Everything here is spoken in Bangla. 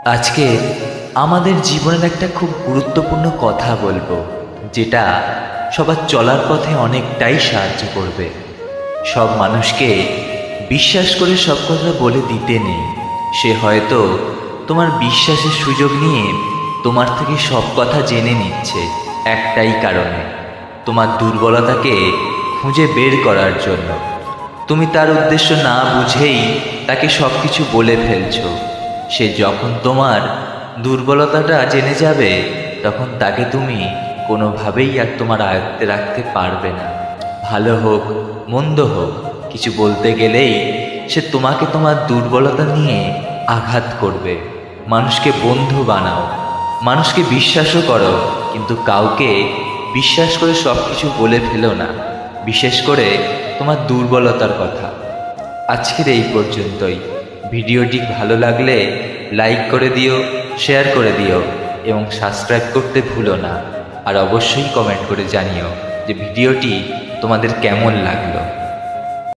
আজকে আমাদের জীবনের একটা খুব গুরুত্বপূর্ণ কথা বলবো, যেটা সবার চলার পথে অনেকটাই সাহায্য করবে। সব মানুষকে বিশ্বাস করে সব কথা বলে দিতে নেই। সে হয়তো তোমার বিশ্বাসের সুযোগ নিয়ে তোমার থেকে সব কথা জেনে নিচ্ছে একটাই কারণে, তোমার দুর্বলতাকে খুঁজে বের করার জন্য। তুমি তার উদ্দেশ্য না বুঝেই তাকে সব কিছু বলে ফেলছো। সে যখন তোমার দুর্বলতাটা জেনে যাবে, তখন তাকে তুমি কোনোভাবেই আর তোমার আয়ত্তে রাখতে পারবে না। ভালো হোক মন্দ হোক, কিছু বলতে গেলেই সে তোমাকে তোমার দুর্বলতা নিয়ে আঘাত করবে। মানুষকে বন্ধু বানাও, মানুষকে বিশ্বাসও করো, কিন্তু কাউকে বিশ্বাস করে সব কিছু বলে ফেলো না, বিশেষ করে তোমার দুর্বলতার কথা। আজকের এই পর্যন্তই। ভিডিওটি ভালো লাগলে লাইক করে দিও, শেয়ার করে দিও এবং সাবস্ক্রাইব করতে ভুলো না। আর অবশ্যই কমেন্ট করে জানিও যে ভিডিওটি তোমাদের কেমন লাগলো।